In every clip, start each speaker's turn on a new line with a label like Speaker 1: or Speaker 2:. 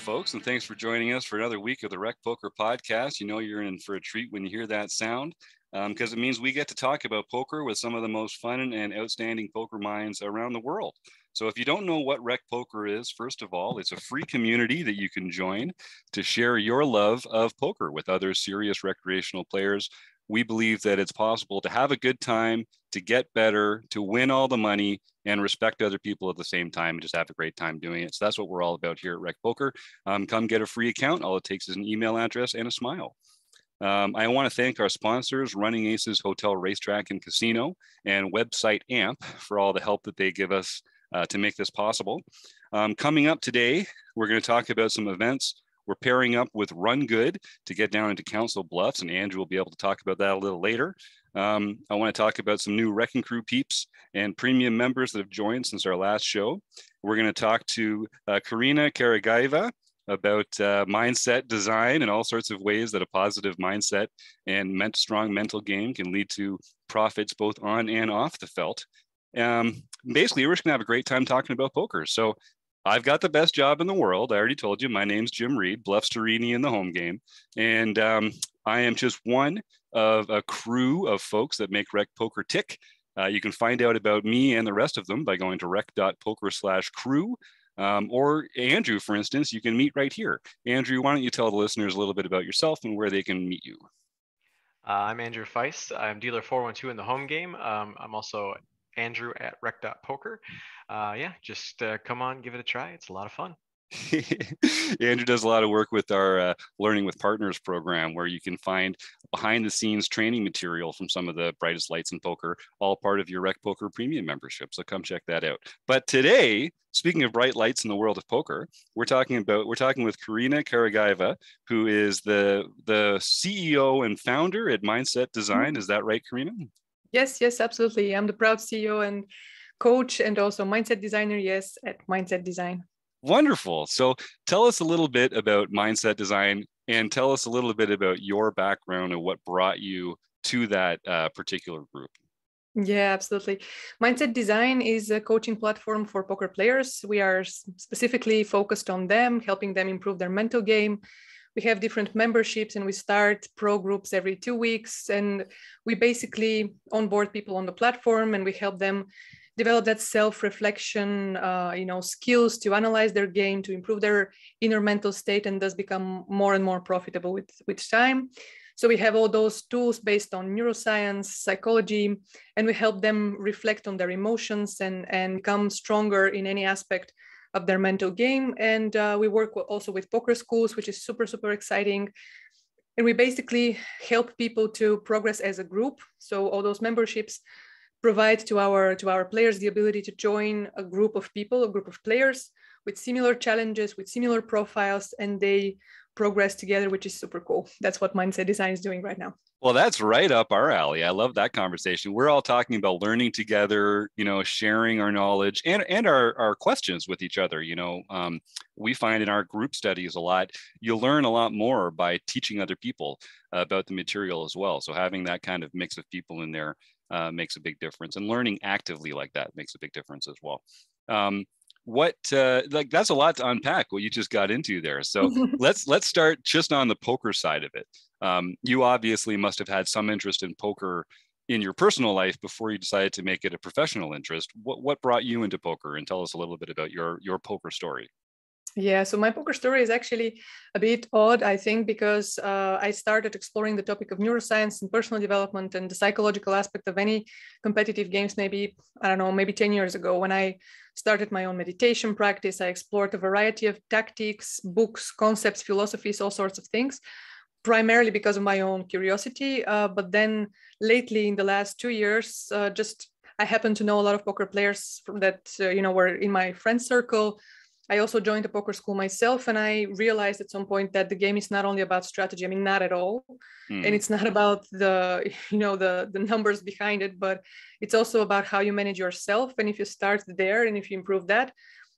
Speaker 1: folks, and thanks for joining us for another week of the Rec Poker Podcast. You know you're in for a treat when you hear that sound, because it means we get to talk about poker with some of the most fun and outstanding poker minds around the world. So if you don't know what Rec Poker is, first of all, it's a free community that you can join to share your love of poker with other serious recreational players. We believe that it's possible to have a good time, to get better, to win all the money, and respect other people at the same time and just have a great time doing it. So that's what we're all about here at Rec Poker. Come get a free account. All it takes is an email address and a smile. I want to thank our sponsors, Running Aces Hotel, Racetrack, and Casino, and website AMP for all the help that they give us to make this possible. Coming up today, we're going to talk about some events. We're pairing up with Run Good to get down into Council Bluffs, and Andrew will be able to talk about that a little later. I want to talk about some new Wrecking Crew peeps and premium members that have joined since our last show. We're going to talk to Karina Karagaeva about mindset design and all sorts of ways that a positive mindset and strong mental game can lead to profits both on and off the felt. Basically, we're just going to have a great time talking about poker. So I've got the best job in the world. I already told you, my name's Jim Reed, Bluffsterini in the home game. And I am just one of a crew of folks that make Rec Poker tick. You can find out about me and the rest of them by going to rec.poker/crew. Or Andrew, for instance, you can meet right here. Andrew, why don't you tell the listeners a little bit about yourself and where they can meet you?
Speaker 2: I'm Andrew Feist. I'm dealer 412 in the home game. I'm also Andrew at rec.poker. Just come on, give it a try. It's a lot of fun.
Speaker 1: Andrew does a lot of work with our Learning with Partners program, where you can find behind the scenes training material from some of the brightest lights in poker, all part of your Rec Poker premium membership. So come check that out. But today, speaking of bright lights in the world of poker, we're talking with Karina Karagaeva, who is the CEO and founder at Mindset Design. Is that right, Karina?
Speaker 3: Yes, absolutely. I'm the proud CEO and coach and also mindset designer, yes, at Mindset Design.
Speaker 1: Wonderful. So tell us a little bit about Mindset Design and tell us a little bit about your background and what brought you to that particular group.
Speaker 3: Yeah, absolutely. Mindset Design is a coaching platform for poker players. We are specifically focused on them, helping them improve their mental game. We have different memberships and we start pro groups every 2 weeks. And we basically onboard people on the platform and we help them develop that self-reflection, skills to analyze their game, to improve their inner mental state and thus become more and more profitable with time. So we have all those tools based on neuroscience, psychology, and we help them reflect on their emotions and become stronger in any aspect of their mental game. And we work also with poker schools, which is super, super exciting. And we basically help people to progress as a group. So all those memberships provide to our players the ability to join a group of people, a group of players with similar challenges, with similar profiles, and they progress together, which is super cool. That's what Mindset Design is doing right now.
Speaker 1: Well, that's right up our alley. I love that conversation. We're all talking about learning together, sharing our knowledge and our questions with each other. We find in our group studies a lot, you learn a lot more by teaching other people about the material as well. So having that kind of mix of people in there makes a big difference, and learning actively like that makes a big difference as well. That's a lot to unpack what you just got into there. So let's start just on the poker side of it. You obviously must have had some interest in poker in your personal life before you decided to make it a professional interest. What brought you into poker, and tell us a little bit about your poker story.
Speaker 3: Yeah, so my poker story is actually a bit odd, I think, because I started exploring the topic of neuroscience and personal development and the psychological aspect of any competitive games maybe 10 years ago. When I started my own meditation practice, I explored a variety of tactics, books, concepts, philosophies, all sorts of things, primarily because of my own curiosity. But then lately, in the last 2 years, I happen to know a lot of poker players that were in my friend circle. I also joined a poker school myself, and I realized at some point that the game is not only about strategy. I mean, not at all. And it's not about the numbers behind it, but it's also about how you manage yourself. And if you start there and if you improve that,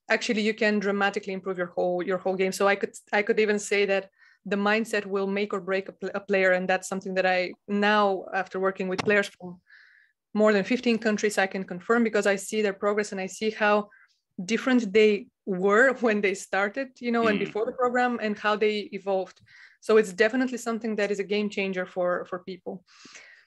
Speaker 3: actually you can dramatically improve your whole game. So I could even say that the mindset will make or break a player. And that's something that I now, after working with players from more than 15 countries, I can confirm, because I see their progress and I see how different they were when they started, and before the program, and how they evolved. So it's definitely something that is a game changer for people.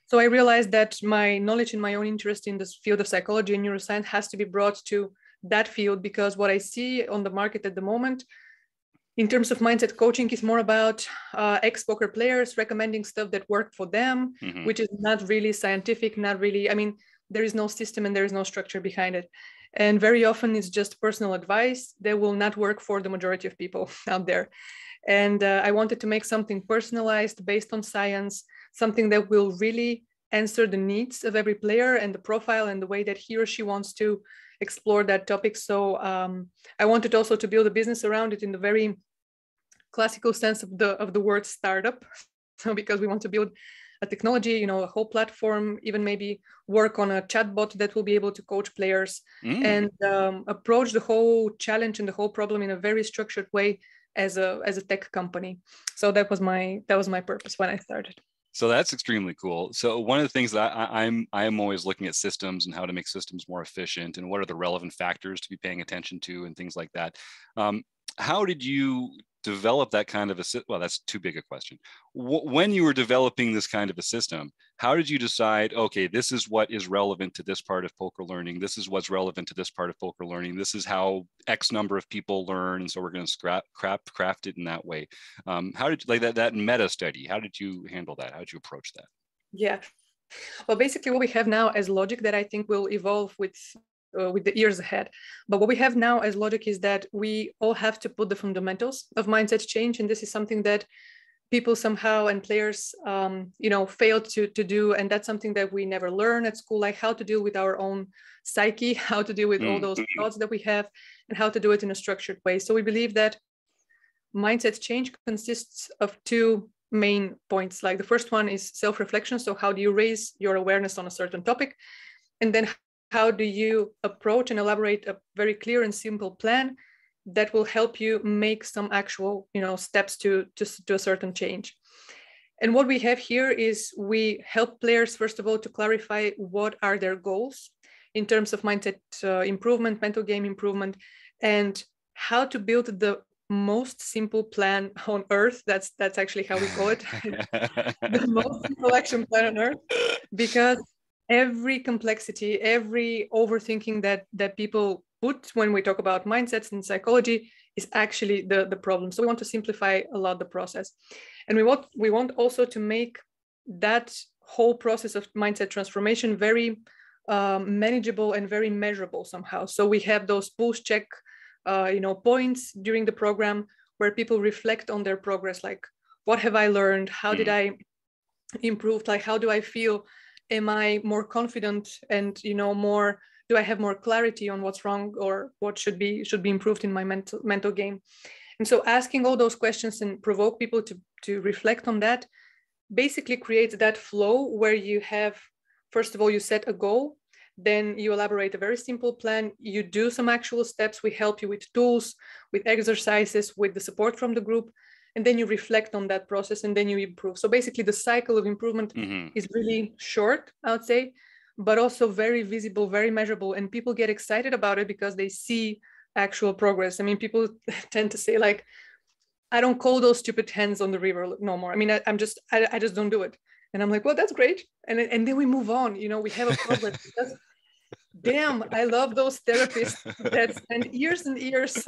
Speaker 3: So I realized that my knowledge and my own interest in this field of psychology and neuroscience has to be brought to that field, because what I see on the market at the moment in terms of mindset coaching is more about ex-poker players recommending stuff that worked for them, which is not really scientific, not really, I mean, there is no system and there is no structure behind it. And very often it's just personal advice that will not work for the majority of people out there. And I wanted to make something personalized based on science, something that will really answer the needs of every player and the profile and the way that he or she wants to explore that topic. So I wanted also to build a business around it in the very classical sense of the word startup. So because we want to build a technology, a whole platform, even maybe work on a chatbot that will be able to coach players and approach the whole challenge and the whole problem in a very structured way as a tech company. So that was my purpose when I started.
Speaker 1: So that's extremely cool. So one of the things that I'm always looking at systems and how to make systems more efficient and what are the relevant factors to be paying attention to and things like that. How did you develop that kind of well, that's too big a question. When you were developing this kind of a system, how did you decide, okay, this is what is relevant to this part of poker learning. This is what's relevant to this part of poker learning. This is how X number of people learn. And so we're going to craft it in that way. How did you, like that meta study, how did you handle that? How did you approach that?
Speaker 3: Yeah. Well, basically what we have now as logic that I think will evolve with the years ahead. But what we have now as logic is that we all have to put the fundamentals of mindset change. And this is something that people somehow and players, failed to do. And that's something that we never learn at school, like how to deal with our own psyche, how to deal with all those thoughts that we have, and how to do it in a structured way. So we believe that mindset change consists of two main points. Like the first one is self-reflection. So how do you raise your awareness on a certain topic? And then how do you approach and elaborate a very clear and simple plan that will help you make some actual, steps to a certain change? And what we have here is we help players, first of all, to clarify what are their goals in terms of mindset improvement, mental game improvement, and how to build the most simple plan on earth. That's actually how we call it. The most simple action plan on earth, because every complexity, every overthinking that people put when we talk about mindsets and psychology is actually the problem. So we want to simplify a lot the process. And we want also to make that whole process of mindset transformation very manageable and very measurable somehow. So we have those pulse check points during the program where people reflect on their progress, like what have I learned? How did I improve? Like how do I feel? Am I more confident and do I have more clarity on what's wrong or what should be improved in my mental game? And so asking all those questions and provoke people to reflect on that basically creates that flow where you have, first of all, you set a goal, then you elaborate a very simple plan, you do some actual steps, we help you with tools, with exercises, with the support from the group, and then you reflect on that process and then you improve. So basically the cycle of improvement is really short, I would say, but also very visible, very measurable. And people get excited about it because they see actual progress. I mean, people tend to say like, I don't call those stupid hens on the river no more. I mean, I just don't do it. And I'm like, well, that's great. And then we move on, we have a progress. Damn, I love those therapists that spend years and years,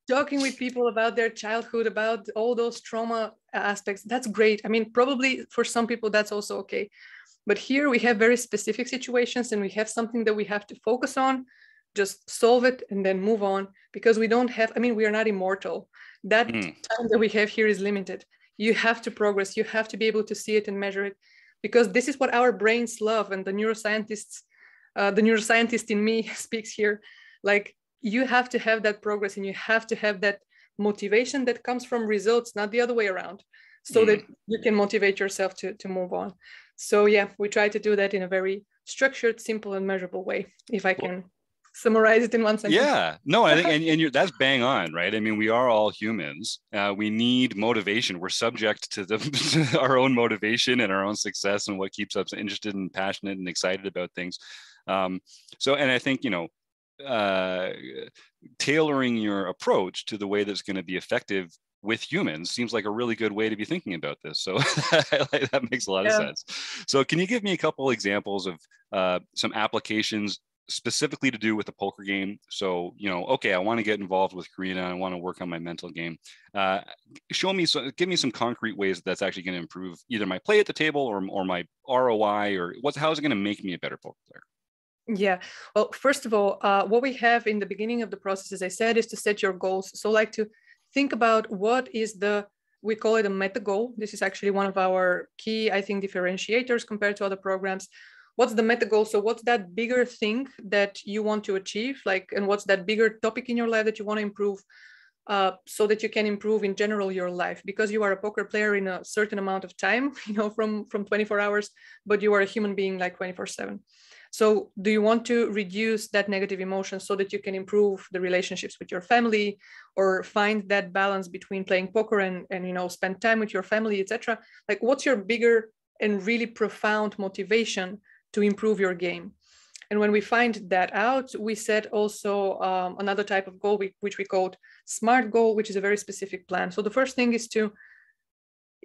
Speaker 3: talking with people about their childhood, about all those trauma aspects. That's great. I mean, probably for some people, that's also okay. But here we have very specific situations and we have something that we have to focus on, just solve it and then move on, because we don't have, we are not immortal. That time that we have here is limited. You have to progress. You have to be able to see it and measure it, because this is what our brains love. And the neuroscientist in me speaks here, like, you have to have that progress and you have to have that motivation that comes from results, not the other way around, so that you can motivate yourself to move on. So yeah, we try to do that in a very structured, simple and measurable way, if I can summarize it in one sentence.
Speaker 1: Yeah, no, I think, and that's bang on, right? I mean, we are all humans. We need motivation. We're subject to our own motivation and our own success and what keeps us interested and passionate and excited about things. And I think, tailoring your approach to the way that's going to be effective with humans seems like a really good way to be thinking about this. So that makes a lot of sense. So can you give me a couple examples of some applications specifically to do with the poker game? So, okay, I want to get involved with Karina. I want to work on my mental game. Give me some concrete ways that's actually going to improve either my play at the table or my ROI, or how is it going to make me a better poker player?
Speaker 3: Yeah, well, first of all, what we have in the beginning of the process, as I said, is to set your goals. So like to think about what is we call it a meta goal. This is actually one of our key, I think, differentiators compared to other programs. What's the meta goal? So what's that bigger thing that you want to achieve? And what's that bigger topic in your life that you want to improve so that you can improve in general your life? Because you are a poker player in a certain amount of time, from 24 hours, but you are a human being like 24/7. So do you want to reduce that negative emotion so that you can improve the relationships with your family, or find that balance between playing poker and spend time with your family, etc.? Like, what's your bigger and really profound motivation to improve your game? And when we find that out, we set also another type of goal, which we called SMART goal, which is a very specific plan. So the first thing is to,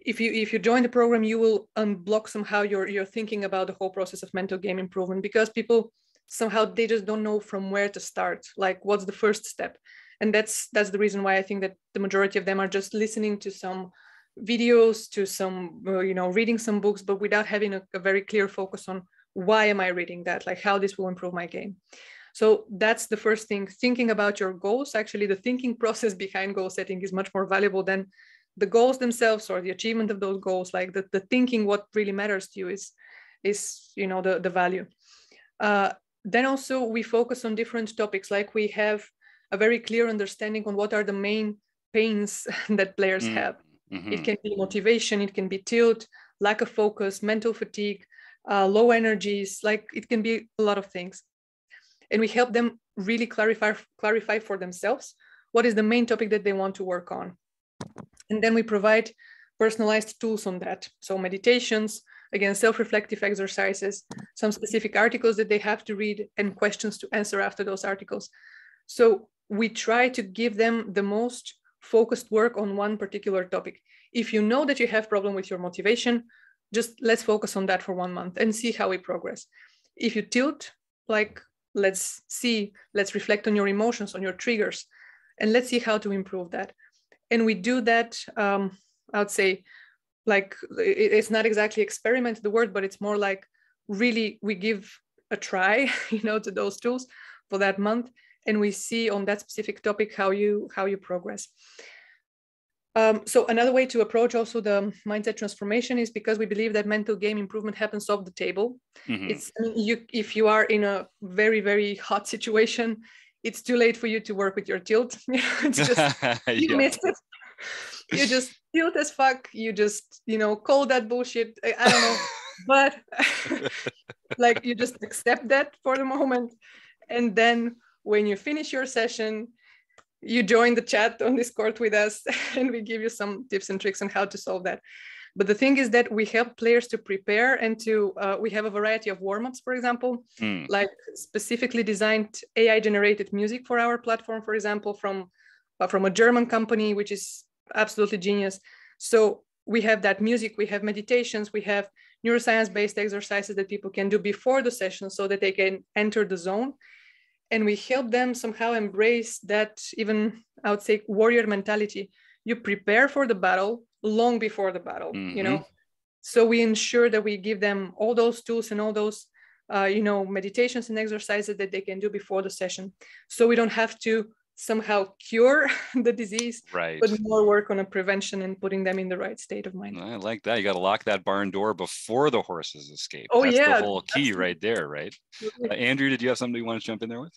Speaker 3: if you join the program, you will unblock somehow your thinking about the whole process of mental game improvement, because people somehow, they just don't know from where to start. Like, what's the first step? And that's the reason why I think that the majority of them are just listening to some videos, to some reading some books, but without having a very clear focus on why am I reading that, like how this will improve my game. So that's the first thing, thinking about your goals. Actually, the thinking process behind goal setting is much more valuable than the goals themselves or the achievement of those goals. Like the thinking, what really matters to you is the value. Then also we focus on different topics. Like, we have a very clear understanding on what are the main pains that players have. Mm-hmm. It can be motivation, it can be tilt, lack of focus, mental fatigue, low energies, like it can be a lot of things. And we help them really clarify for themselves what is the main topic that they want to work on. And then we provide personalized tools on that. So meditations, again, self-reflective exercises, some specific articles that they have to read, and questions to answer after those articles. So we try to give them the most focused work on one particular topic. If you know that you have problem with your motivation, just let's focus on that for 1 month and see how we progress. If you tilt, like, let's reflect on your emotions, on your triggers, and let's see how to improve that. And we do that, I would say, like, it's not exactly experiment the word, but it's more like really we give a try, to those tools for that month, and we see on that specific topic how you progress. So another way to approach also the mindset transformation is because we believe that mental game improvement happens off the table. Mm-hmm. If you are in a very, very hot situation, it's too late for you to work with your tilt. It's just, you missed it. You just tilt as fuck. You just, call that bullshit. I don't know. But like, you just accept that for the moment. And then when you finish your session, you join the chat on Discord with us, and we give you some tips and tricks on how to solve that. But the thing is that we help players to prepare and we have a variety of warm-ups, for example, like specifically designed AI-generated music for our platform, for example, from a German company, which is absolutely genius. So we have that music, we have meditations, we have neuroscience-based exercises that people can do before the session so that they can enter the zone. And we help them somehow embrace that, even, I would say, warrior mentality. You prepare for the battle long before the battle, mm-hmm. So we ensure that we give them all those tools and all those, meditations and exercises that they can do before the session. So we don't have to somehow cure the disease, right, but more work on a prevention and putting them in the right state of mind.
Speaker 1: I like that. You got to lock that barn door before the horses escape.
Speaker 3: Oh,
Speaker 1: that's
Speaker 3: yeah,
Speaker 1: the whole key right there, right? Andrew, did you have something you want to jump in there with?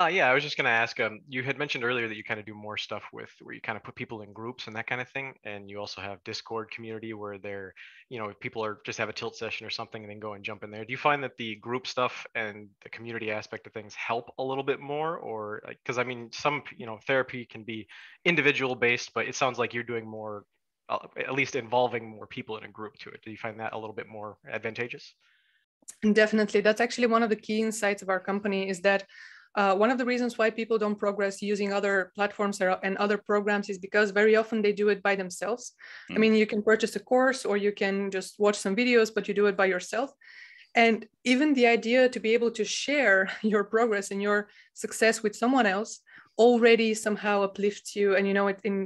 Speaker 2: Yeah, I was just going to ask, you had mentioned earlier that you kind of do more stuff where you kind of put people in groups and that kind of thing. And you also have Discord community where they're, if people just have a tilt session or something and then go and jump in there. Do you find that the group stuff and the community aspect of things help a little bit more? Or, because some, therapy can be individual based, but it sounds like you're doing more, at least involving more people in a group to it. Do you find that a little bit more advantageous?
Speaker 3: Definitely. That's actually one of the key insights of our company, is that One of the reasons why people don't progress using other platforms and other programs is because very often they do it by themselves. I mean, you can purchase a course or you can just watch some videos, but you do it by yourself. And even the idea to be able to share your progress and your success with someone else already somehow uplifts you, and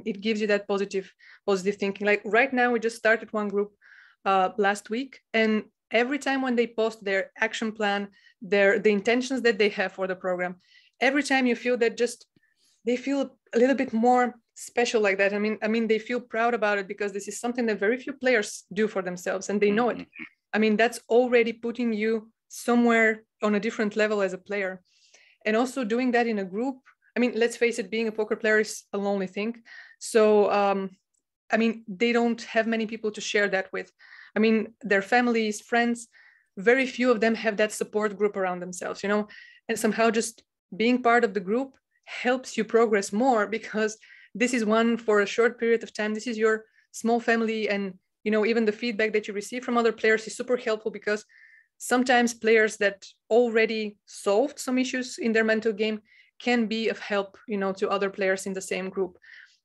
Speaker 3: it gives you that positive thinking. Like right now, we just started one group last week, and every time when they post their action plan, the intentions that they have for the program, every time you feel that just they feel a little bit more special like that. I mean, they feel proud about it because this is something that very few players do for themselves, and they know it. I mean, that's already putting you somewhere on a different level as a player. And also doing that in a group. I mean, let's face it, being a poker player is a lonely thing. So, I mean, they don't have many people to share that with. I mean, their families, friends, very few of them have that support group around themselves, and somehow just being part of the group helps you progress more, because this is one for a short period of time. This is your small family, and even the feedback that you receive from other players is super helpful, because sometimes players that already solved some issues in their mental game can be of help, to other players in the same group.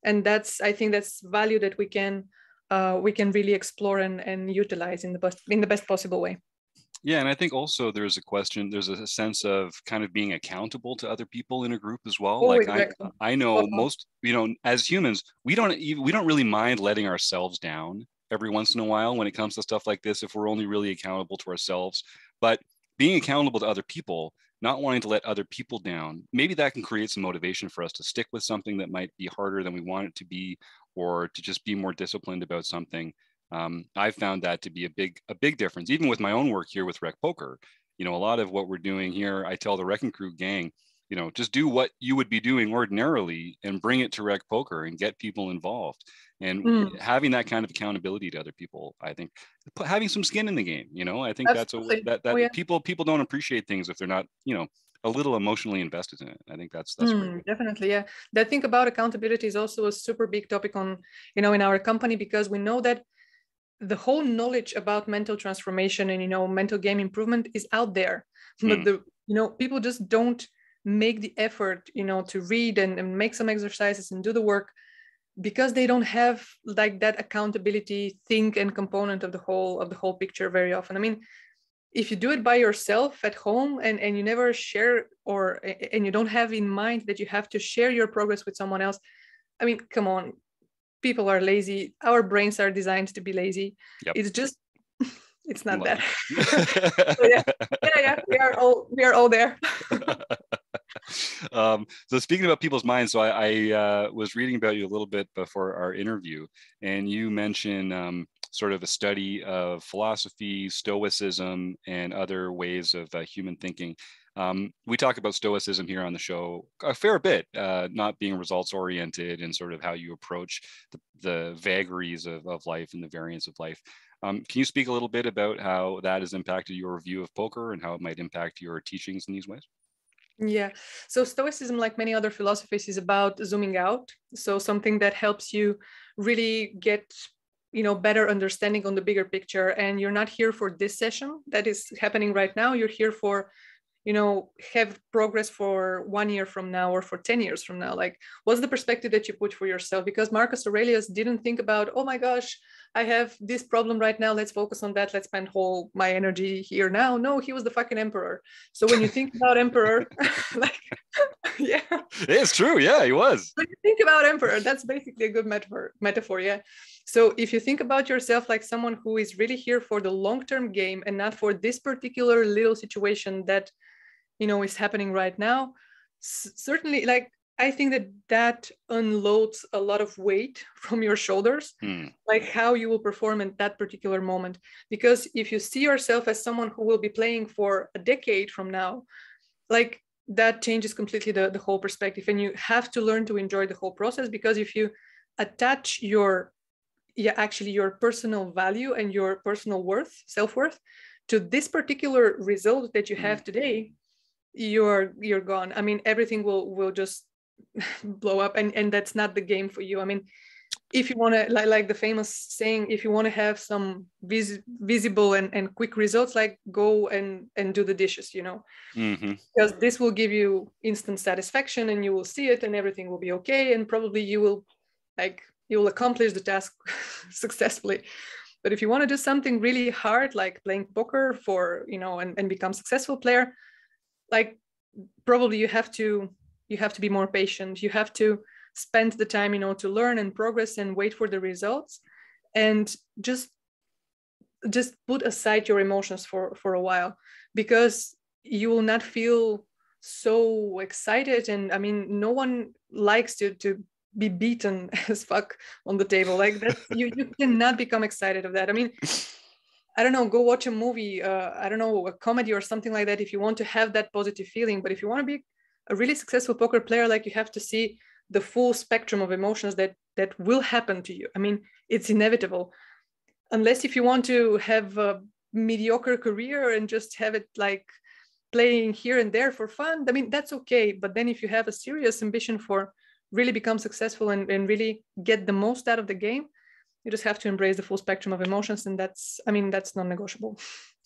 Speaker 3: And I think that's value that we can really explore and utilize in the best possible way.
Speaker 1: Yeah, and I think also there's a sense of kind of being accountable to other people in a group as well.
Speaker 3: Oh,
Speaker 1: like
Speaker 3: exactly.
Speaker 1: I know most, as humans, we don't really mind letting ourselves down every once in a while when it comes to stuff like this, if we're only really accountable to ourselves. But being accountable to other people, not wanting to let other people down, maybe that can create some motivation for us to stick with something that might be harder than we want it to be, or to just be more disciplined about something. I've found that to be a big difference, even with my own work here with Rec Poker. A lot of what we're doing here, I tell the Wrecking Crew gang, just do what you would be doing ordinarily and bring it to Rec Poker and get people involved. And having that kind of accountability to other people, I think, having some skin in the game, I think
Speaker 3: Absolutely.
Speaker 1: People don't appreciate things if they're not, a little emotionally invested in it. I think that's great.
Speaker 3: Definitely, yeah. That thing about accountability is also a super big topic in our company, because we know that the whole knowledge about mental transformation and mental game improvement is out there, but people just don't make the effort to read and make some exercises and do the work, because they don't have like that accountability thing and component of the whole picture very often. I mean, if you do it by yourself at home and you never share, and you don't have in mind that you have to share your progress with someone else, I mean, come on. People are lazy. Our brains are designed to be lazy. Yep. It's just, it's not that. So yeah, we are all there.
Speaker 1: So speaking about people's minds, so I was reading about you a little bit before our interview, and you mentioned sort of a study of philosophy, stoicism, and other ways of human thinking. We talk about stoicism here on the show a fair bit, not being results oriented, and sort of how you approach the vagaries of life and the variance of life. Can you speak a little bit about how that has impacted your view of poker and how it might impact your teachings in these ways?
Speaker 3: Yeah, so stoicism, like many other philosophies, is about zooming out. So something that helps you really get better understanding on the bigger picture. And you're not here for this session that is happening right now. You're here for have progress for 1 year from now or for 10 years from now. Like, what's the perspective that you put for yourself? Because Marcus Aurelius didn't think about, oh my gosh, I have this problem right now, let's focus on that, let's spend all my energy here now. No, he was the fucking emperor. So when you think about emperor, like, yeah.
Speaker 1: It's true, yeah, he was.
Speaker 3: When you think about emperor, that's basically a good metaphor, yeah. So if you think about yourself like someone who is really here for the long-term game and not for this particular little situation that is happening right now, certainly, like, I think that unloads a lot of weight from your shoulders, like how you will perform in that particular moment. Because if you see yourself as someone who will be playing for a decade from now, like, that changes completely the whole perspective. And you have to learn to enjoy the whole process, because if you attach your personal value and your personal self-worth to this particular result that you have today, you're gone. I mean, everything will just blow up, and that's not the game for you. I mean, if you want to, like the famous saying, if you want to have some visible and quick results, like go and do the dishes, you know, because this will give you instant satisfaction and you will see it and everything will be okay. And probably you will accomplish the task successfully. But if you want to do something really hard, like playing poker for, you know, and become successful player, like probably you have to be more patient. You have to spend the time, you know, to learn and progress and wait for the results, and just put aside your emotions for a while, because you will not feel so excited. And I mean, no one likes to be beaten as fuck on the table like that. You cannot become excited of that. I mean, I don't know, go watch a movie, I don't know, a comedy or something like that, if you want to have that positive feeling. But if you want to be a really successful poker player, like, you have to see the full spectrum of emotions that will happen to you. I mean, it's inevitable. Unless if you want to have a mediocre career and just have it like playing here and there for fun, I mean, that's okay. But then if you have a serious ambition for really become successful and really get the most out of the game, you just have to embrace the full spectrum of emotions. And that's non-negotiable.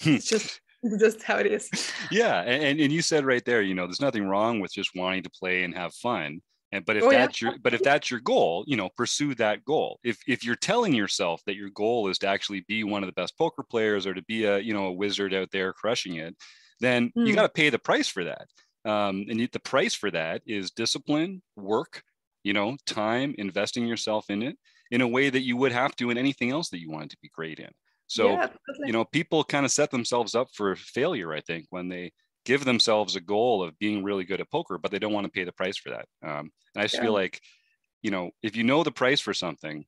Speaker 3: It's just how it is.
Speaker 1: Yeah. And you said right there, you know, there's nothing wrong with just wanting to play and have fun. But if that's your goal, you know, pursue that goal. If you're telling yourself that your goal is to actually be one of the best poker players, or to be a wizard out there crushing it, then you got to pay the price for that. And the price for that is discipline, work, you know, time, investing yourself in it in a way that you would have to in anything else that you wanted to be great in. So, you know, people kind of set themselves up for failure, I think, when they give themselves a goal of being really good at poker, but they don't want to pay the price for that. And I just feel like, you know, if you know the price for something,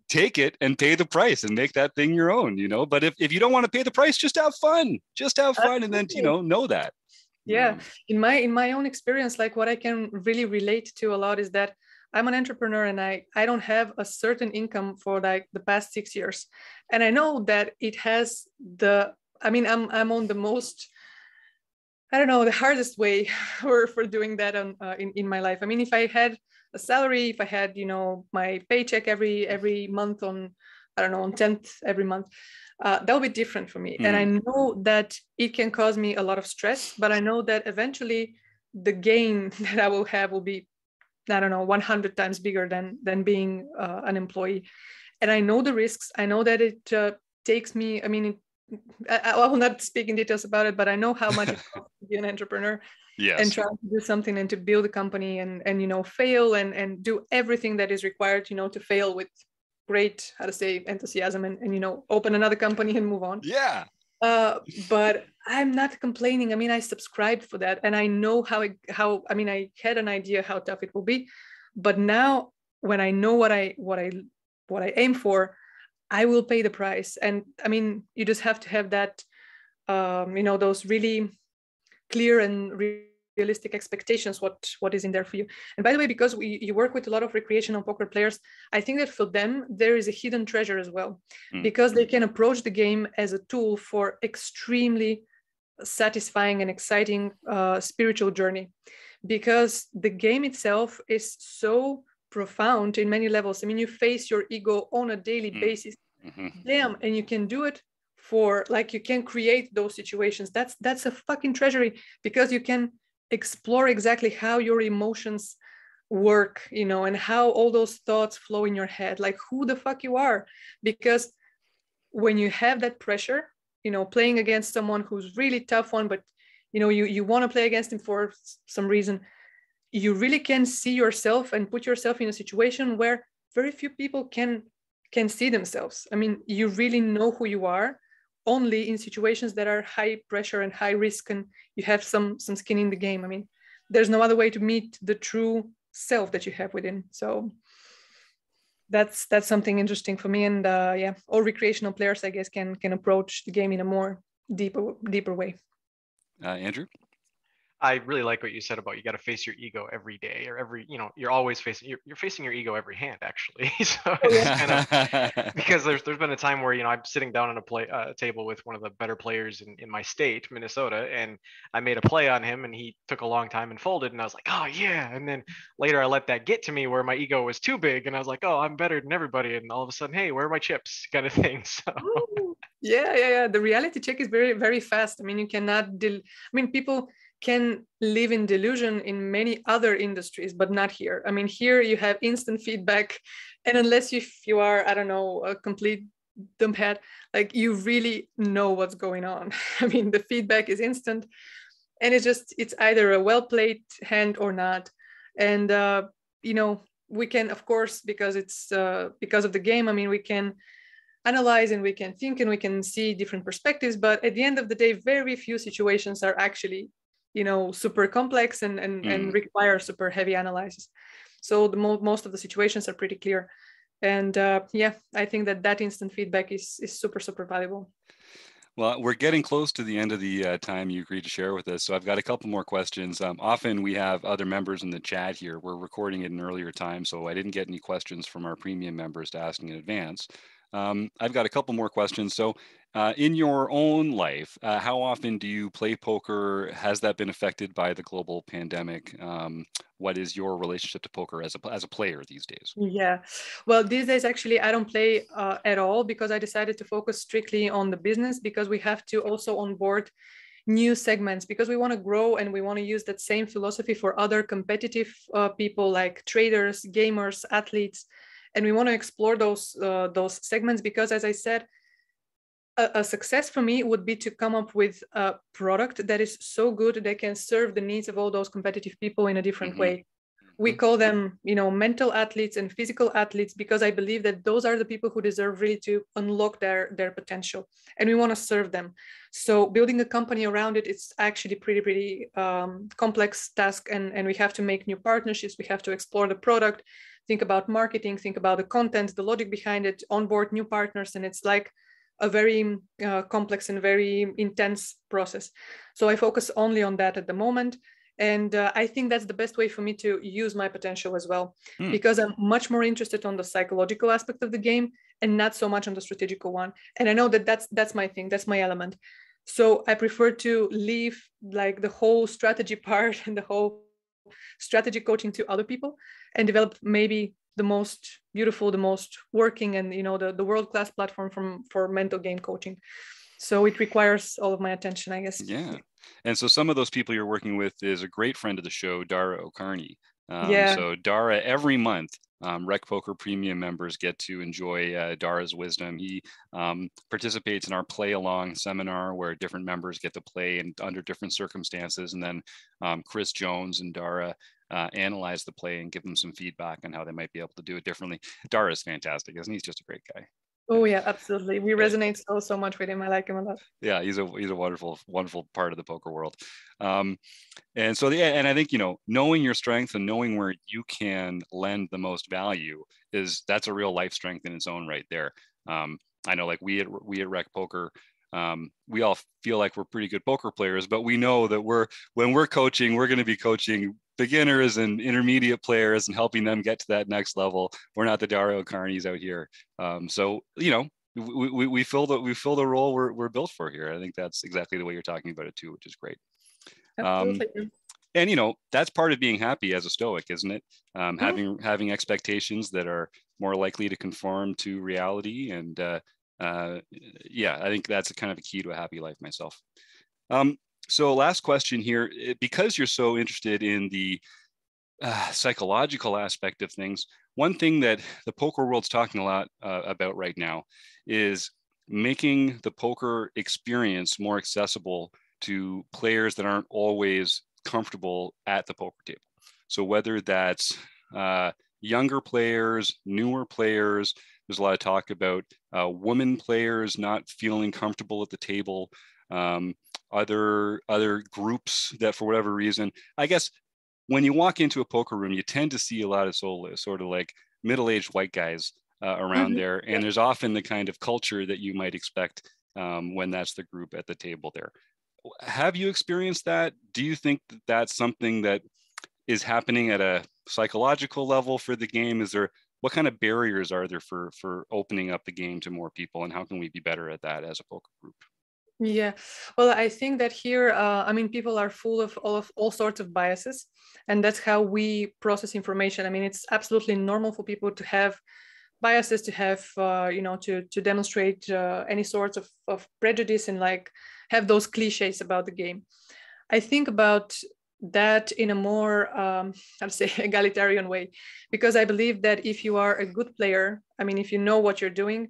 Speaker 1: take it and pay the price and make that thing your own, you know. But if you don't want to pay the price, just have fun. Absolutely. And then, you know that.
Speaker 3: Yeah. In my own experience, like, what I can really relate to a lot is that I'm an entrepreneur, and I don't have a certain income for like the past 6 years. And I know that it has I'm on the most, I don't know, the hardest way for doing that in my life. I mean, if I had a salary, if I had, you know, my paycheck every month on 10th every month, that would be different for me. And I know that it can cause me a lot of stress, but I know that eventually the gain that I will have will be, I don't know, 100 times bigger than being an employee. And I know the risks. I know that it takes me, I mean, I will not speak in details about it, but I know how much it costs to be an entrepreneur. Yes. And try to do something and to build a company and you know, fail and do everything that is required, you know, to fail with great, enthusiasm and you know, open another company and move on.
Speaker 1: Yeah.
Speaker 3: But I'm not complaining. I mean, I subscribed for that, and I know how I had an idea how tough it will be. But now, when I know what I aim for, I will pay the price. And I mean, you just have to have that, you know, those really clear and realistic expectations, what is in there for you. And by the way, because you work with a lot of recreational poker players, I think that for them there is a hidden treasure as well, because they can approach the game as a tool for extremely satisfying and exciting spiritual journey, because the game itself is so profound in many levels. I mean, you face your ego on a daily basis. Damn, and you can do it for, like, you can create those situations. That's a fucking treasury, because you can explore exactly how your emotions work, you know, and how all those thoughts flow in your head, like who the fuck you are. Because when you have that pressure, you know, playing against someone who's really tough one, but you know, you want to play against him for some reason, you really can see yourself and put yourself in a situation where very few people can see themselves. I mean, you really know who you are only in situations that are high pressure and high risk, and you have some skin in the game. I mean, there's no other way to meet the true self that you have within. So that's something interesting for me. And yeah, all recreational players, I guess, can approach the game in a more deeper way.
Speaker 1: Andrew?
Speaker 2: I really like what you said about you got to face your ego every day, or you're always facing, you're facing your ego every hand, actually. So it's kind of, because there's been a time where, I'm sitting down on a table with one of the better players in my state, Minnesota, and I made a play on him and he took a long time and folded, and I was like, oh yeah. And then later I let that get to me where my ego was too big and I was like, oh, I'm better than everybody. And all of a sudden, hey, where are my chips, kind of thing. So
Speaker 3: yeah. The reality check is very, very fast. I mean, you cannot, people can live in delusion in many other industries, but not here. I mean, here you have instant feedback. And unless if you are, I don't know, a complete dumbhead, like you really know what's going on. I mean, the feedback is instant and it's either a well-played hand or not. And, we can, of course, because it's because of the game, I mean, we can analyze and we can think and we can see different perspectives, but at the end of the day, very few situations are actually super complex and require super heavy analysis. So most of the situations are pretty clear. And I think that instant feedback is super, super valuable.
Speaker 1: Well, we're getting close to the end of the time you agreed to share with us. So I've got a couple more questions. Often we have other members in the chat here. We're recording at an earlier time, so I didn't get any questions from our premium members to ask in advance. I've got a couple more questions. So in your own life, how often do you play poker? Has that been affected by the global pandemic? What is your relationship to poker as a player these days?
Speaker 3: Yeah, well, these days, actually, I don't play at all because I decided to focus strictly on the business, because we have to also onboard new segments, because we want to grow and we want to use that same philosophy for other competitive people like traders, gamers, athletes. And we want to explore those segments, because, as I said, a success for me would be to come up with a product that is so good that can serve the needs of all those competitive people in a different way. We call them, mental athletes and physical athletes, because I believe that those are the people who deserve really to unlock their potential, and we want to serve them. So building a company around it, it's actually pretty complex task, and we have to make new partnerships. We have to explore the product, think about marketing, think about the content, the logic behind it, onboard new partners, and it's like a very complex and very intense process. So I focus only on that at the moment. And I think that's the best way for me to use my potential as well, because I'm much more interested on the psychological aspect of the game and not so much on the strategical one. And I know that that's my thing, that's my element. So I prefer to leave like the whole strategy part and the whole strategy coaching to other people and develop maybe the most beautiful, the most working, and the world-class platform for mental game coaching. So it requires all of my attention, I guess.
Speaker 1: Yeah. And so some of those people you're working with is a great friend of the show, Dara O'Carney. So Dara, every month, Rec Poker Premium members get to enjoy Dara's wisdom. He participates in our Play Along seminar where different members get to play and under different circumstances. And then Chris Jones and Dara analyze the play and give them some feedback on how they might be able to do it differently. Dara is fantastic, isn't he? He's just a great guy.
Speaker 3: Oh yeah, absolutely. We resonate so much with him. I like him a lot.
Speaker 1: Yeah, he's a wonderful part of the poker world. And so and I think knowing your strength and knowing where you can lend the most value that's a real life strength in its own right there. I know, like we at Rec Poker, we all feel like we're pretty good poker players, but we know that when we're coaching, we're going to be coaching beginners and intermediate players and helping them get to that next level. We're not the Dara O'Carneys out here. So we fill the role we're built for here. I think that's exactly the way you're talking about it too, which is great.
Speaker 3: Absolutely.
Speaker 1: And that's part of being happy as a Stoic, isn't it? Having expectations that are more likely to conform to reality. And I think that's kind of a key to a happy life myself. So last question here, because you're so interested in the psychological aspect of things, one thing that the poker world's talking a lot about right now is making the poker experience more accessible to players that aren't always comfortable at the poker table. So whether that's younger players, newer players, there's a lot of talk about women players not feeling comfortable at the table, other groups that for whatever reason, I guess when you walk into a poker room, you tend to see a lot of sort of like middle-aged white guys around there. And there's often the kind of culture that you might expect when that's the group at the table there. Have you experienced that? Do you think that that's something that is happening at a psychological level for the game? Is there, what kind of barriers are there for opening up the game to more people, and how can we be better at that as a poker group?
Speaker 3: Yeah, well, I think that here, I mean, people are full of all sorts of biases, and that's how we process information. I mean, it's absolutely normal for people to have biases, to have, to demonstrate any sorts of prejudice and like have those cliches about the game. I think about that in a more, how to say, egalitarian way, because I believe that if you are a good player, I mean, if you know what you're doing,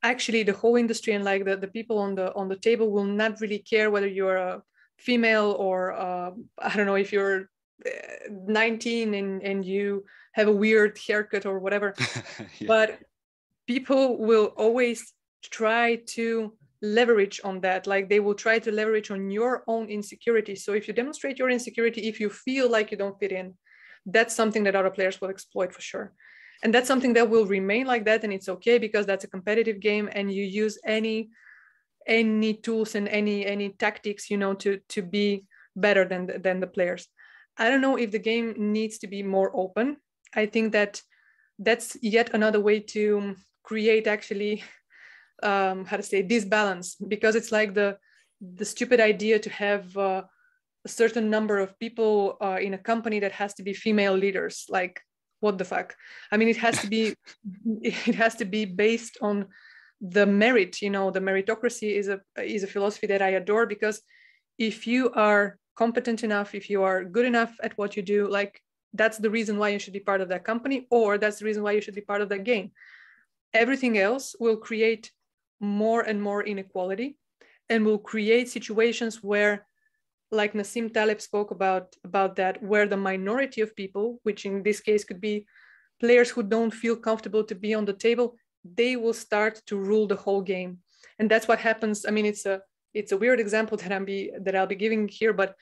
Speaker 3: actually the whole industry and like the people on the table will not really care whether you're a female or I don't know, if you're 19 and you have a weird haircut or whatever. Yeah. But people will always try to leverage on that. Like they will try to leverage on your own insecurity. So if you demonstrate your insecurity, if you feel like you don't fit in, that's something that other players will exploit for sure. And that's something that will remain like that, and it's okay because that's a competitive game, and you use any tools and any tactics, to be better than the players. I don't know if the game needs to be more open. I think that's yet another way to create actually how to say this balance, because it's like the stupid idea to have a certain number of people in a company that has to be female leaders. Like, what the fuck? I mean, it has to be based on the merit. The meritocracy is a philosophy that I adore, because if you are competent enough, if you are good enough at what you do, like that's the reason why you should be part of that company, or that's the reason why you should be part of that game. Everything else will create more and more inequality, and will create situations where, like Nassim Taleb spoke about that, where the minority of people, which in this case could be players who don't feel comfortable to be on the table, they will start to rule the whole game. And that's what happens. I mean, it's a weird example that I'll be giving here, but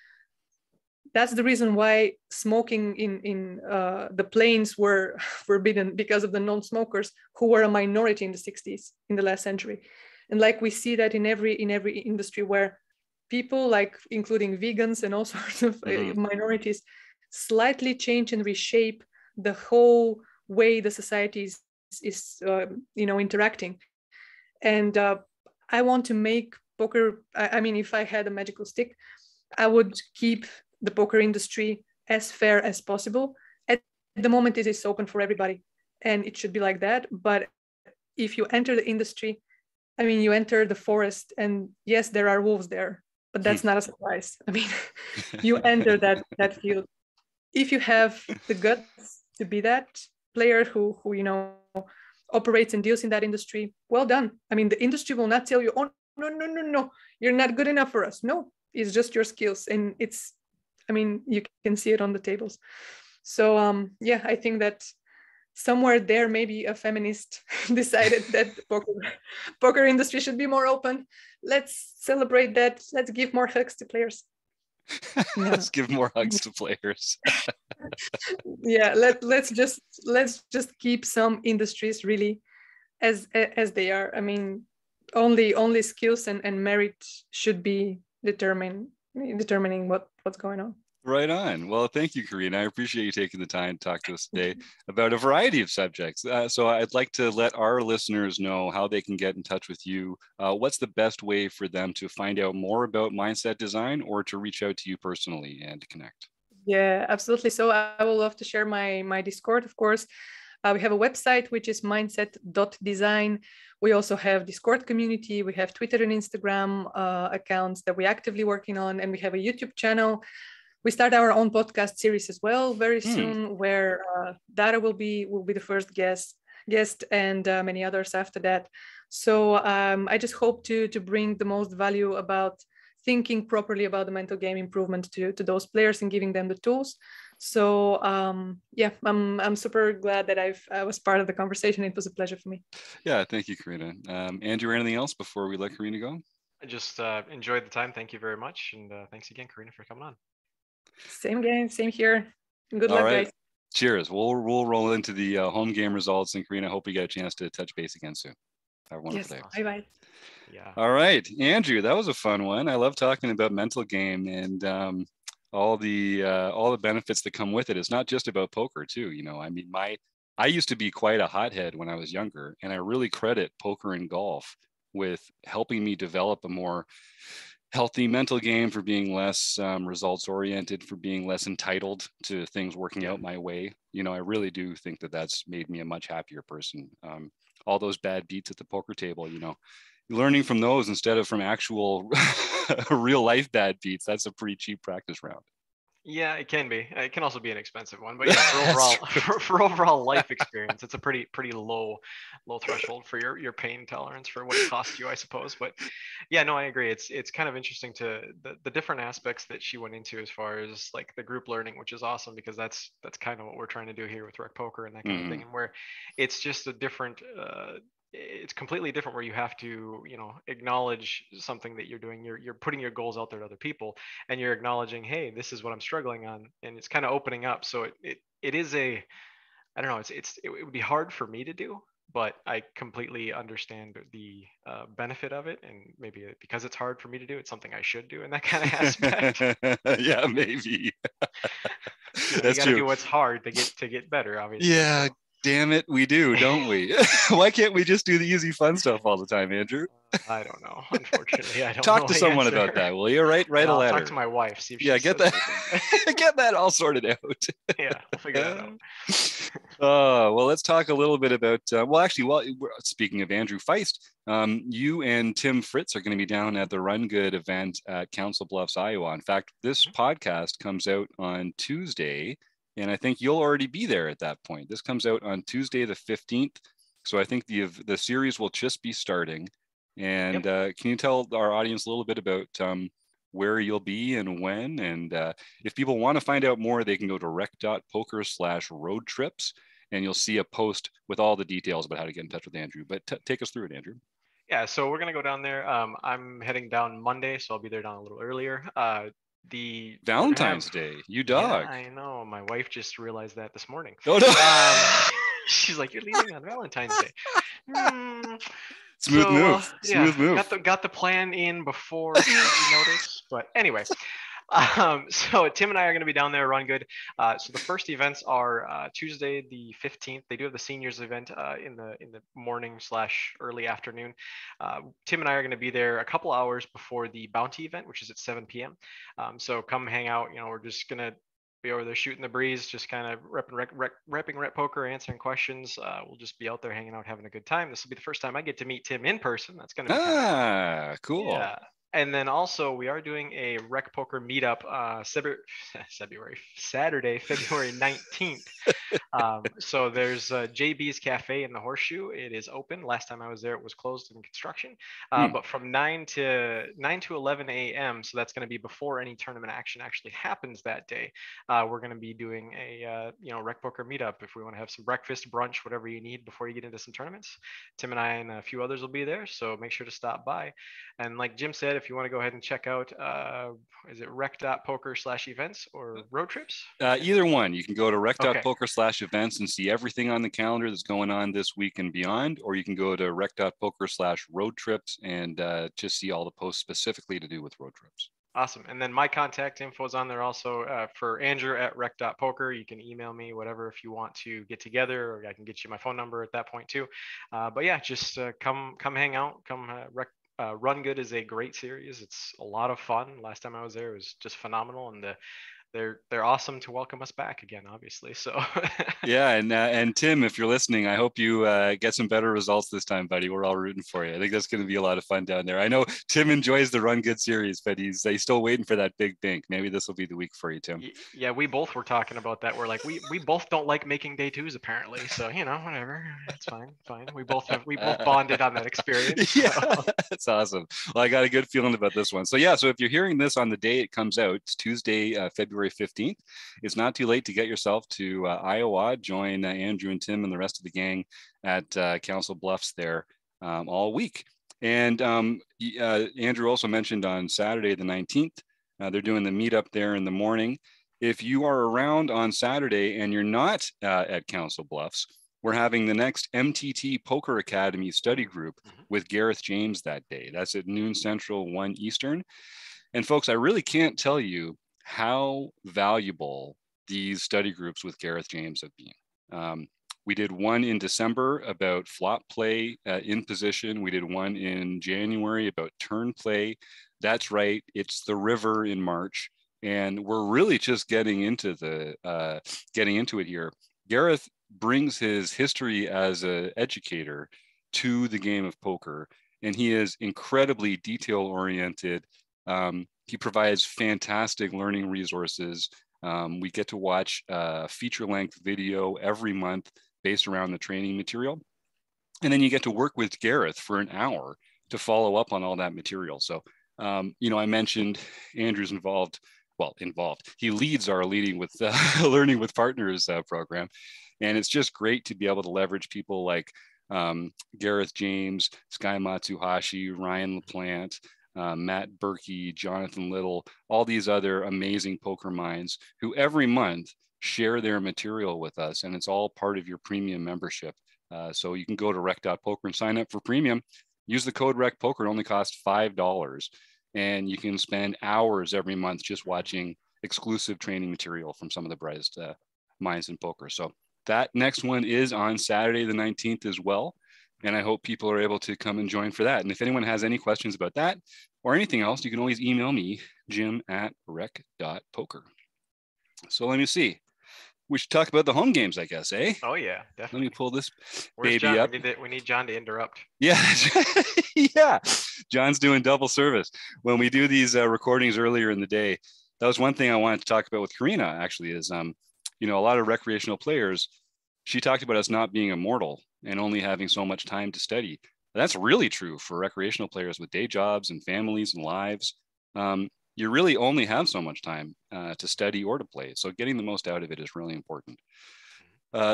Speaker 3: that's the reason why smoking in the plains were forbidden, because of the non-smokers who were a minority in the 60s, in the last century. And like we see that in every industry where people, like including vegans and all sorts of minorities, slightly change and reshape the whole way the society is interacting. And I want to make poker, I mean, if I had a magical stick, I would keep the poker industry as fair as possible. At the moment, it is open for everybody, and it should be like that. But if you enter the industry, I mean, you enter the forest, and yes, there are wolves there, but that's not a surprise. I mean, you enter that field. If you have the guts to be that player who operates and deals in that industry, well done. I mean, the industry will not tell you, oh, no, you're not good enough for us. No, it's just your skills. And you can see it on the tables. So I think that somewhere there, maybe a feminist decided that the poker industry should be more open. Let's celebrate that. Let's give more hugs to players.
Speaker 1: Let's give more hugs to players.
Speaker 3: Yeah, let's just keep some industries really as they are. I mean, only skills and merit should be determining what's going on.
Speaker 1: Right on. Well, thank you, Karina. I appreciate you taking the time to talk to us today about a variety of subjects. So I'd like to let our listeners know how they can get in touch with you. What's the best way for them to find out more about Mindset Design, or to reach out to you personally and to connect?
Speaker 3: Yeah, absolutely. So I will love to share my Discord, of course. We have a website, which is mindset.design. We also have Discord community. We have Twitter and Instagram accounts that we're actively working on. And we have a YouTube channel. We start our own podcast series as well very soon, where Dara will be the first guest, and many others after that. So I just hope to bring the most value about thinking properly about the mental game improvement to those players and giving them the tools. So I'm super glad that I was part of the conversation. It was a pleasure for me.
Speaker 1: Yeah, thank you, Karina. Andrew, anything else before we let Karina go?
Speaker 2: I just enjoyed the time. Thank you very much. And thanks again, Karina, for coming on.
Speaker 3: Same game, same here. Good luck, guys.
Speaker 1: Cheers. We'll roll into the home game results. And Karina, I hope we get a chance to touch base again soon. Have a wonderful day.
Speaker 3: Bye-bye.
Speaker 2: Yeah.
Speaker 1: All right, Andrew, that was a fun one. I love talking about mental game and all the benefits that come with it. It's not just about poker too. I mean, I used to be quite a hothead when I was younger, and I really credit poker and golf with helping me develop a more healthy mental game, for being less results oriented, for being less entitled to things working out my way. I really do think that that's made me a much happier person. All those bad beats at the poker table, learning from those instead of from actual real life bad beats, that's a pretty cheap practice round.
Speaker 2: Yeah, it can be. It can also be an expensive one, but yeah, for overall for overall life experience, it's a pretty low threshold for your pain tolerance for what it costs you, I suppose. But yeah, no, I agree. It's kind of interesting to the different aspects that she went into as far as like the group learning, which is awesome because that's kind of what we're trying to do here with Rec Poker and that kind of thing, and where it's just a different it's completely different where you have to acknowledge something that you're doing. You're putting your goals out there to other people, and you're acknowledging, hey, this is what I'm struggling on, and it's kind of opening up. So it is a, I don't know, it would be hard for me to do, but I completely understand the benefit of it, and maybe because it's hard for me to do, it's something I should do in that kind of aspect.
Speaker 1: Yeah, maybe.
Speaker 2: You got to do what's hard to get better, obviously.
Speaker 1: Yeah, so. Damn it, we do, don't we? Why can't we just do the easy, fun stuff all the time, Andrew?
Speaker 2: I don't know. Unfortunately, I don't
Speaker 1: Talk
Speaker 2: know
Speaker 1: to someone
Speaker 2: answer.
Speaker 1: About that, will you? Write a letter.
Speaker 2: I'll talk to my wife. See if she
Speaker 1: get that. Get that all sorted out.
Speaker 2: Yeah, we'll figure that out.
Speaker 1: Well, let's talk a little bit about. Speaking of Andrew Feist, you and Tim Fritz are going to be down at the Run Good event at Council Bluffs, Iowa. In fact, this podcast comes out on Tuesday. And I think you'll already be there at that point. This comes out on Tuesday, the 15th. So I think the series will just be starting. And can you tell our audience a little bit about where you'll be and when? And if people want to find out more, they can go to rec.poker/road trips, and you'll see a post with all the details about how to get in touch with Andrew. But take us through it, Andrew.
Speaker 2: Yeah, so we're going to go down there. I'm heading down Monday, so I'll be there down a little earlier. The
Speaker 1: Valentine's Day, you dog.
Speaker 2: Yeah, I know. My wife just realized that this morning.
Speaker 1: Oh, no.
Speaker 2: She's like, "You're leaving on Valentine's Day."
Speaker 1: Smooth move. Smooth move.
Speaker 2: Got the plan in before you notice. But anyway, so Tim and I are going to be down there, Run Good. So the first events are Tuesday the 15th. They do have the seniors event in the morning / early afternoon. Tim and I are going to be there a couple hours before the bounty event, which is at 7 p.m. So come hang out. We're just going to be over there shooting the breeze, just kind of repping Rep Poker, answering questions. We'll just be out there hanging out, having a good time. This will be the first time I get to meet Tim in person. That's going to be
Speaker 1: cool.
Speaker 2: Yeah. And then also we are doing a Rec Poker meetup Saturday, February 19th. So there's JB's Cafe in the Horseshoe. It is open. Last time I was there, it was closed in construction. But from 9 to 11 a.m., so that's going to be before any tournament action actually happens that day. We're going to be doing a Rec Poker meetup. If we want to have some breakfast, brunch, whatever you need before you get into some tournaments. Tim and I and a few others will be there, so make sure to stop by. And like Jim said, if you want to go ahead and check out, is it rec.poker/events or road trips?
Speaker 1: Either one. You can go to rec.poker/events and see everything on the calendar that's going on this week and beyond, or you can go to rec.poker/road trips and just see all the posts specifically to do with road trips.
Speaker 2: Awesome. And then my contact info is on there also for Andrew at rec.poker. You can email me, whatever, if you want to get together, or I can get you my phone number at that point too. But yeah, just come hang out, Run Good is a great series. It's a lot of fun. Last time I was there, it was just phenomenal, and they're awesome to welcome us back again, obviously. So
Speaker 1: yeah, and Tim, if you're listening, I hope you get some better results this time, buddy. We're all rooting for you. I think that's going to be a lot of fun down there. I know Tim enjoys the Run Good series, but he's still waiting for that big bink. Maybe this will be the week for you, Tim.
Speaker 2: Yeah, we both were talking about that. We're like, we both don't like making day twos apparently. So whatever, it's fine. We both bonded on that experience. So.
Speaker 1: Yeah, that's awesome. Well, I got a good feeling about this one. So yeah, so if you're hearing this on the day it comes out, it's Tuesday, February 15th. It's not too late to get yourself to Iowa. Join Andrew and Tim and the rest of the gang at Council Bluffs there all week. And Andrew also mentioned on Saturday the 19th, they're doing the meetup there in the morning. If you are around on Saturday and you're not at Council Bluffs, we're having the next MTT Poker Academy study group with Gareth James that day. That's at noon Central, 1 Eastern. And folks, I really can't tell you how valuable these study groups with Gareth James have been. We did one in December about flop play in position. We did one in January about turn play. That's right, it's the river in March, and we're really just getting into it here. Gareth brings his history as an educator to the game of poker, and he is incredibly detail oriented. He provides fantastic learning resources. We get to watch a feature-length video every month based around the training material. And then you get to work with Gareth for an hour to follow up on all that material. So, I mentioned Andrew's involved. He leads our Leading with Learning with Partners program. And it's just great to be able to leverage people like Gareth James, Sky Matsuhashi, Ryan LaPlante, Matt Berkey, Jonathan Little, all these other amazing poker minds who every month share their material with us, and it's all part of your premium membership. So you can go to rec.poker and sign up for premium. Use the code RECPOKER. It only costs $5, and you can spend hours every month just watching exclusive training material from some of the brightest minds in poker. So that next one is on Saturday the 19th as well. And I hope people are able to come and join for that. And if anyone has any questions about that or anything else, you can always email me, jim@rec.poker. So let me see. We should talk about the home games, I guess, eh?
Speaker 2: Oh, yeah, definitely.
Speaker 1: Let me pull this
Speaker 2: Where's
Speaker 1: baby
Speaker 2: John?
Speaker 1: up.
Speaker 2: We need John to interrupt.
Speaker 1: Yeah, yeah. John's doing double service. When we do these recordings earlier in the day, that was one thing I wanted to talk about with Karina, actually, is, a lot of recreational players, she talked about us not being immortal and only having so much time to study. That's really true for recreational players with day jobs and families and lives. You really only have so much time to study or to play. So getting the most out of it is really important.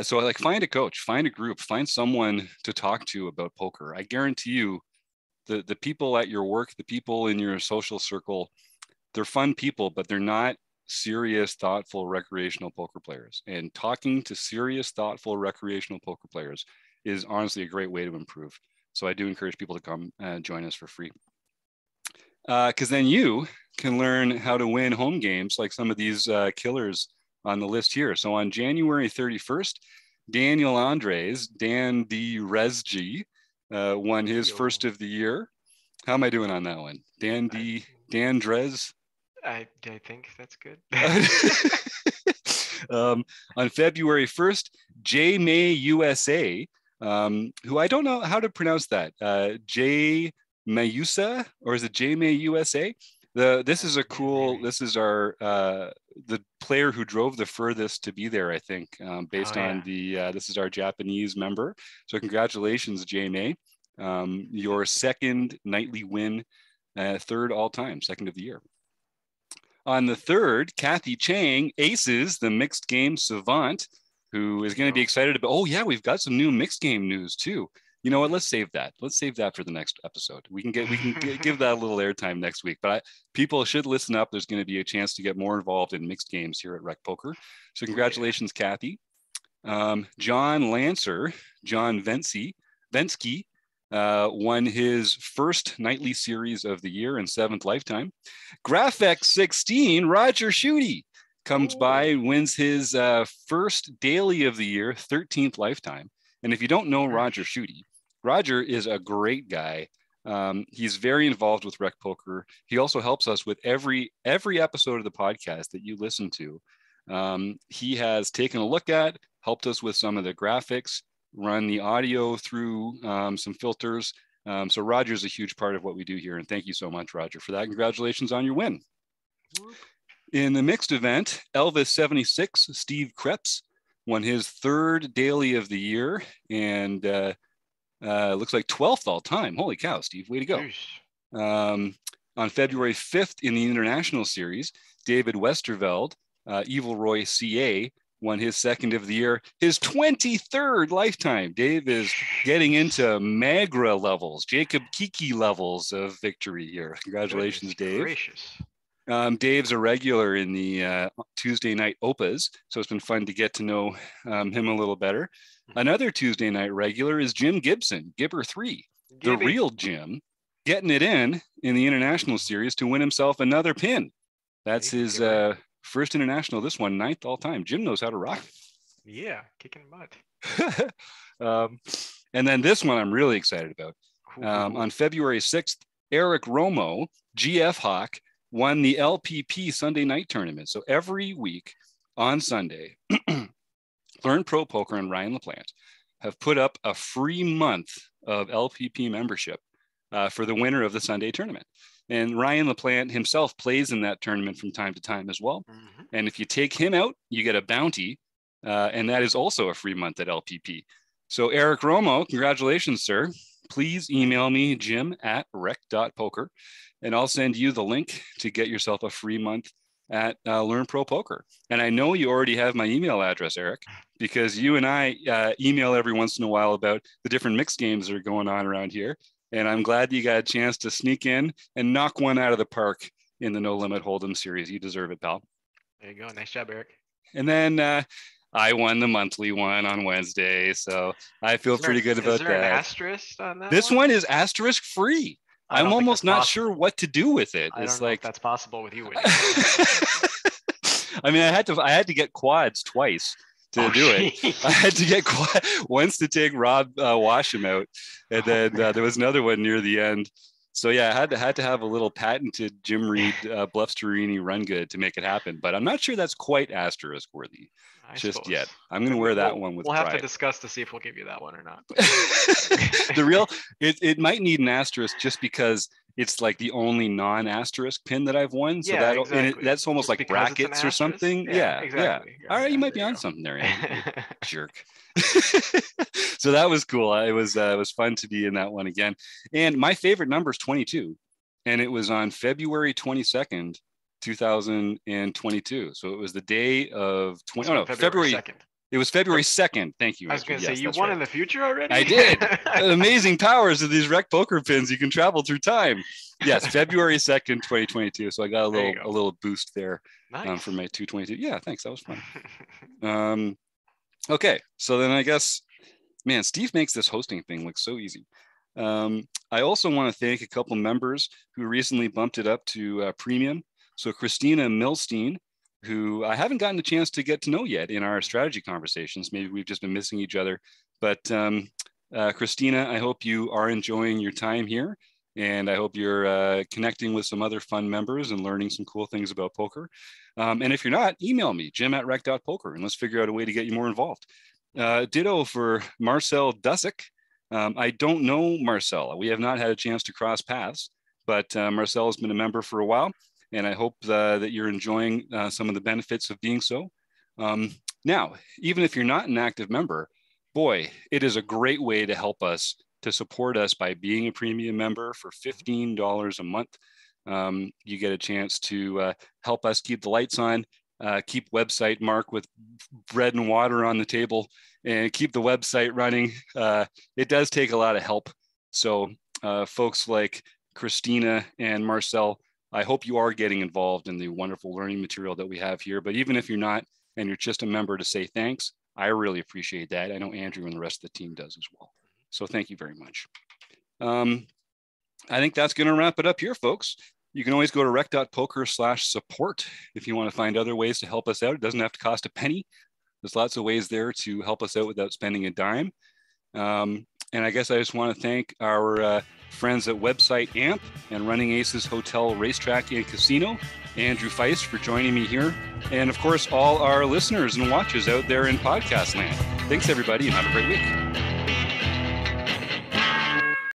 Speaker 1: So like find a coach, find a group, find someone to talk to about poker. I guarantee you the people at your work, the people in your social circle, they're fun people, but they're not serious, thoughtful recreational poker players. And talking to serious, thoughtful recreational poker players is honestly a great way to improve. So I do encourage people to come join us for free. Because then you can learn how to win home games like some of these killers on the list here. So on January 31st, Daniel Andres, Dan D. Resg, won his first of the year. How am I doing on that one? Dan Dres?
Speaker 2: I think that's good.
Speaker 1: On February 1st, J May USA, who I don't know how to pronounce that. J Mayusa, or is it J May USA? This is our the player who drove the furthest to be there, I think, based on this is our Japanese member. So congratulations, J May. Your second nightly win, third all time, second of the year. On the 3rd, Kathy Chang aces the mixed game savant, who is going to be excited about, oh yeah, we've got some new mixed game news too. You know what? Let's save that. Let's save that for the next episode. We can give that a little airtime next week. But people should listen up. There's going to be a chance to get more involved in mixed games here at Rec Poker. So congratulations, Kathy. John Lancer, John Vensky, won his first nightly series of the year and 7th lifetime. Graphex 16, Roger Schutte comes by, wins his first daily of the year, 13th lifetime. And if you don't know Roger Schutte, Roger is a great guy. He's very involved with Rec Poker. He also helps us with every episode of the podcast that you listen to. He has taken a look at, helped us with some of the graphics, run the audio through some filters. So Roger's a huge part of what we do here. And thank you so much, Roger, for that. Congratulations on your win. In the mixed event, Elvis 76, Steve Krebs, won his 3rd daily of the year and looks like 12th all time. Holy cow, Steve, way to go. On February 5th in the International Series, David Westerveld, Evil Roy CA, won his 2nd of the year, his 23rd lifetime. Dave is getting into Magra levels, Jacob Kiki levels of victory here. Congratulations, Dave.
Speaker 2: Gracious.
Speaker 1: Dave's a regular in the Tuesday night Opas, so it's been fun to get to know him a little better. Another Tuesday night regular is Jim Gibson, Gibber3, the real Jim, getting it in the international series to win himself another pin. That's his first international, this one, 9th all time. Jim knows how to rock.
Speaker 2: Yeah, kicking butt.
Speaker 1: And then this one I'm really excited about. On February 6th, Eric Romo, GF Hawk, won the LPP Sunday night tournament. So every week on Sunday, Learn Pro Poker and Ryan LaPlante have put up a free month of LPP membership for the winner of the Sunday tournament. And Ryan LaPlante himself plays in that tournament from time to time as well. Mm-hmm. And if you take him out, you get a bounty. And that is also a free month at LPP. So Eric Romo, congratulations, sir. Please email me, jim@rec.poker, and I'll send you the link to get yourself a free month at Learn Pro Poker. And I know you already have my email address, Eric, because you and I email every once in a while about the different mixed games that are going on around here. And I'm glad that you got a chance to sneak in and knock one out of the park in the No Limit Hold'em series. You deserve it, pal.
Speaker 2: There you go. Nice job, Eric.
Speaker 1: And then I won the monthly one on Wednesday, so I feel pretty good about that. Is there
Speaker 2: an asterisk on that?
Speaker 1: This one is asterisk free. I'm almost not sure what to do with it.
Speaker 2: I don't know if that's possible with you.
Speaker 1: I mean, I had to get quads twice to do it. I had to get once to take Rob Washam out, and then there was another one near the end. So yeah, I had to have a little patented Jim Reed Bluffsterini run good to make it happen. But I'm not sure that's quite asterisk worthy just yet. I'm going to wear that one with pride.
Speaker 2: We'll have to discuss to see if we'll give you that one or not.
Speaker 1: It might need an asterisk just because it's like the only non-asterisk pin that I've won. So exactly. That's almost just like brackets or something. Yeah, exactly. Yeah. All right, you might be on something there, Andy. Jerk. So that was cool. It was fun to be in that one again. And my favorite number is 22, and it was on February 22nd, 2022. So it was the day of February 2nd. It was February 2nd. Thank you.
Speaker 2: I was going to say, you won in the future already?
Speaker 1: I did. Amazing powers of these rec poker pins. You can travel through time. Yes, February 2nd, 2022. So I got a little boost there. Nice. For my 222. Yeah, thanks. That was fun. Okay, so then I guess, man, Steve makes this hosting thing look so easy. I also want to thank a couple members who recently bumped it up to premium. So Christina Milstein, who I haven't gotten a chance to get to know yet in our strategy conversations. Maybe we've just been missing each other. But Christina, I hope you are enjoying your time here. And I hope you're connecting with some other fun members and learning some cool things about poker. And if you're not, email me, jim@rec.poker, and let's figure out a way to get you more involved. Ditto for Marcel Dusick. I don't know Marcel. We have not had a chance to cross paths, but Marcel has been a member for a while. And I hope that you're enjoying some of the benefits of being so. Now, even if you're not an active member, boy, it is a great way to help us, to support us by being a premium member for $15 a month. You get a chance to help us keep the lights on, keep website Mark with bread and water on the table, and keep the website running. It does take a lot of help. So folks like Christina and Marcel, I hope you are getting involved in the wonderful learning material that we have here. But even if you're not, and you're just a member to say thanks, I really appreciate that. I know Andrew and the rest of the team does as well. So thank you very much. I think that's going to wrap it up here, folks. You can always go to rec.poker/support if you want to find other ways to help us out. It doesn't have to cost a penny. There's lots of ways there to help us out without spending a dime. And I guess I just want to thank our friends at Website AMP and Running Aces Hotel, Racetrack, and Casino, Andrew Feist, for joining me here. And of course, all our listeners and watchers out there in podcast land. Thanks, everybody, and have a great week.